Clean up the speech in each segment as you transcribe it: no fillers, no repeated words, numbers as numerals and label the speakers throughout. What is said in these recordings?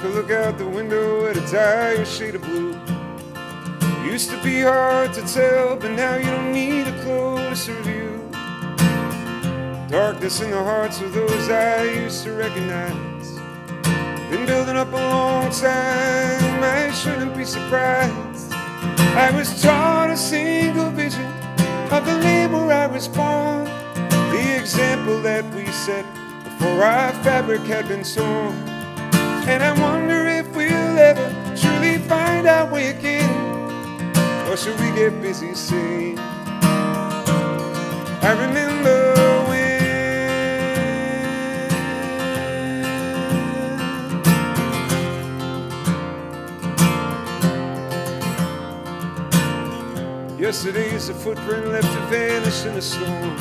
Speaker 1: Took a look out the window at a dire shade of blue. Used to be hard to tell, but now you don't need a closer view. Darkness in the hearts of those I used to recognize. Been building up a long time, I shouldn't be surprised. I was taught a single vision of the land where I was born, the example that we set before our fabric had been torn. And I wonder if we'll ever truly find our way again, or should we get busy saying, I remember when. Yesterday's a footprint left to vanish in a storm.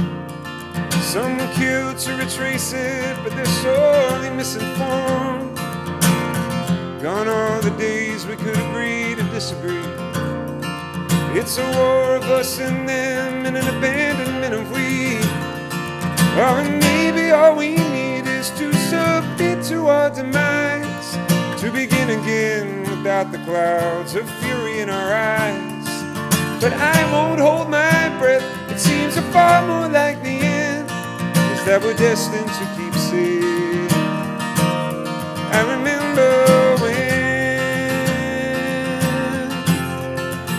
Speaker 1: Someone killed to retrace it, but they're sorely misinformed. Gone are the days we could agree to disagree. It's a war of us and them, and an abandonment of we. Or maybe all we need is to submit to our demise, to begin again without the clouds of fury in our eyes. But I won't hold my breath, it seems a far more like the end, is that we're destined to keep saying, I remember when,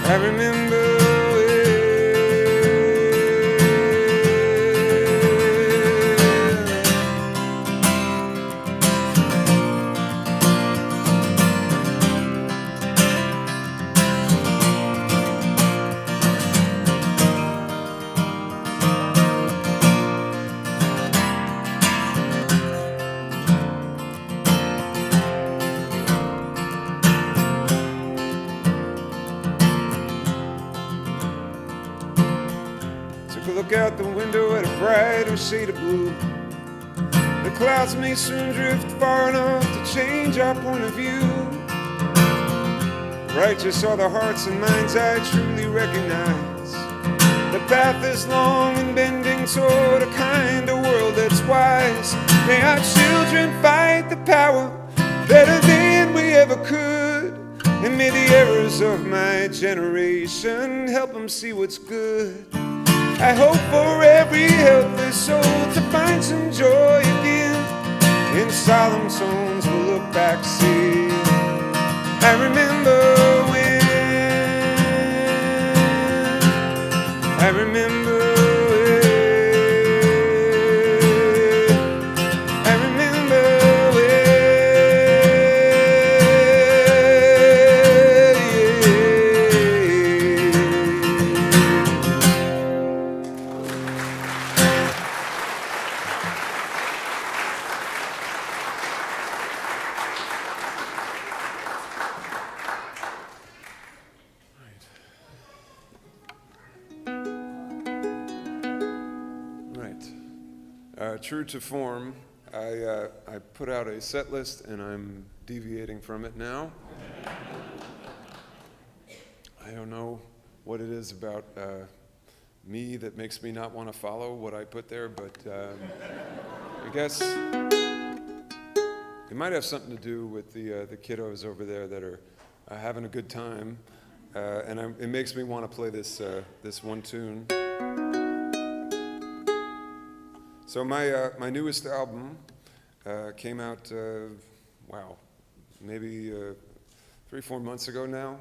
Speaker 1: I remember when. Look out the window at a brighter shade of blue. The clouds may soon drift far enough to change our point of view. Righteous are the hearts and minds I truly recognize. The path is long and bending toward a kind of world that's wise. May our children fight the power better than we ever could. And may the errors of my generation help them see what's good. I hope for every helpless soul to find some joy again. In solemn tones we'll look back, see, I remember when, I remember when, I remember when, true to form, I put out a set list and I'm deviating from it now. I don't know what it is about me that makes me not want to follow what I put there, but I guess it might have something to do with the kiddos over there that are having a good time, and it makes me want to play this one tune. So my newest album came out, maybe 3-4 months ago now,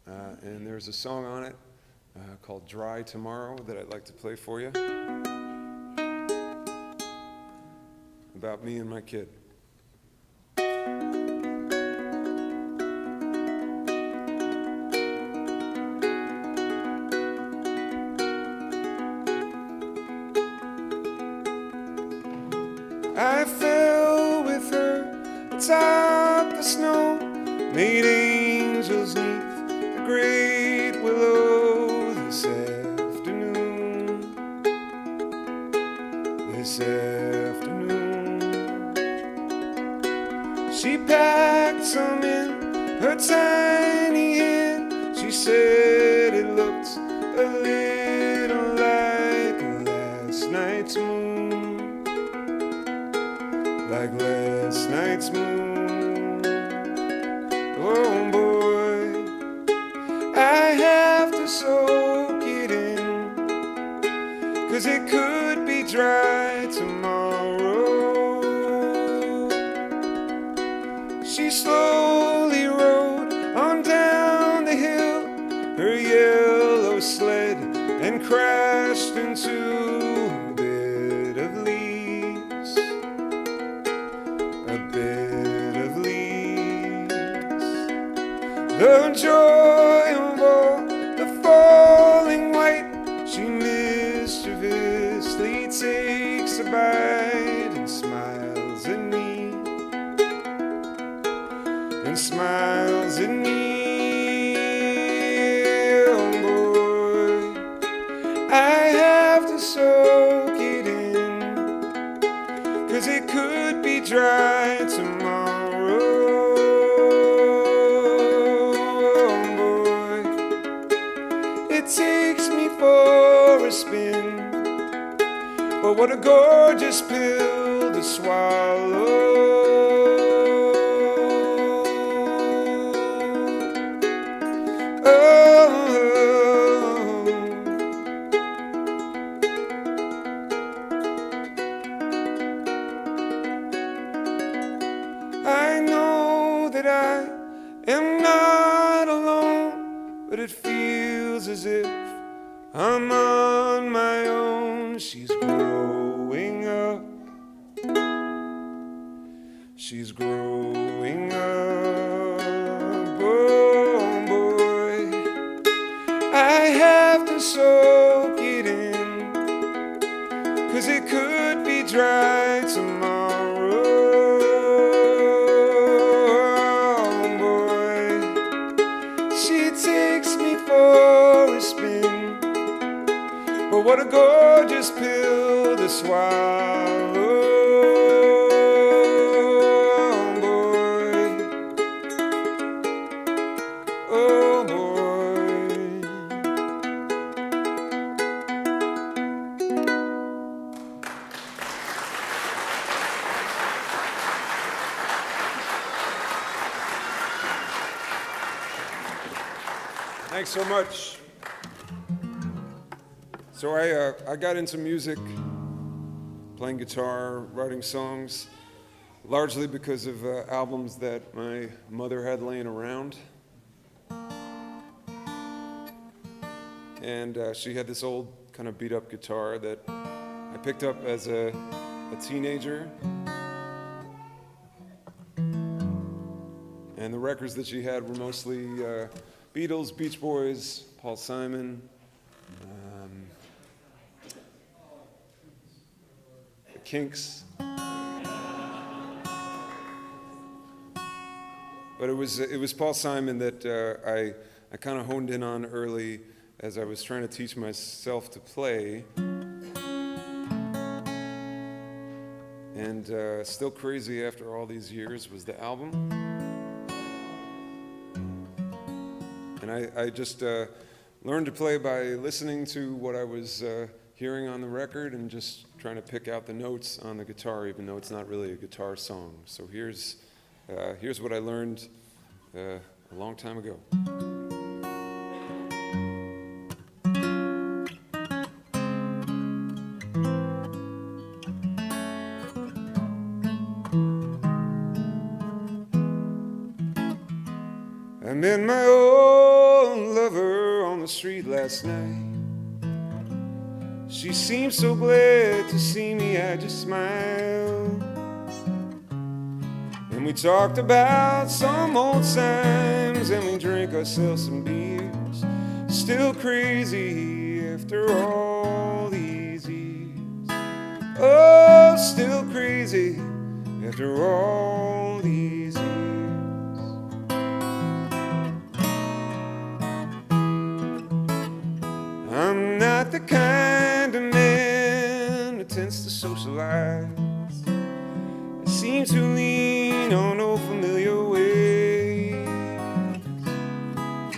Speaker 1: and there's a song on it called Dry Tomorrow that I'd like to play for you, about me and my kid. I fell with her atop the snow, made angels neath the great willow this afternoon. This afternoon, she packed some in her tiny hand. She said it looked a little like last night's moon, like last night's moon. have to soak it in, 'cause it could be dry tomorrow. She slowly rode on down the hill, her yellow sled, and crashed into a bed of leaves, a bed of leaves. The joy of all the falling white, she mischievously takes a bite and smiles at me, and smiles at me. Oh boy, I have to soak it in, 'cause it could be dry tomorrow. Oh boy, it takes me for a spin, but what a gorgeous pill to swallow. I know that I am not alone, but it feels as if I'm on my own. She's growing up, she's growing up. Oh boy, I have to soak it in, 'cause it could be dry tomorrow. She takes me for a spin, but what a gorgeous pill to swallow. Oh boy, oh boy. Thanks so much. So I got into music, playing guitar, writing songs, largely because of albums that my mother had laying around. And she had this old kind of beat up guitar that I picked up as a teenager. And the records that she had were mostly Beatles, Beach Boys, Paul Simon, the Kinks. But it was Paul Simon that I kind of honed in on early as I was trying to teach myself to play. And Still Crazy After All These Years was the album. And I just learned to play by listening to what I was hearing on the record and just trying to pick out the notes on the guitar, even though it's not really a guitar song. So here's what I learned a long time ago. I met my old lover on the street last night. She seemed so glad to see me, I just smiled. And we talked about some old times, and we drank ourselves some beers. Still crazy after all these years. Oh, still crazy after all these years. I'm not the kind of man who tends to socialize. I seem to lean on old familiar ways.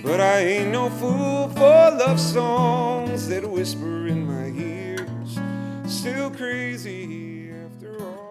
Speaker 1: But I ain't no fool for love songs that whisper in my ears. Still crazy after all.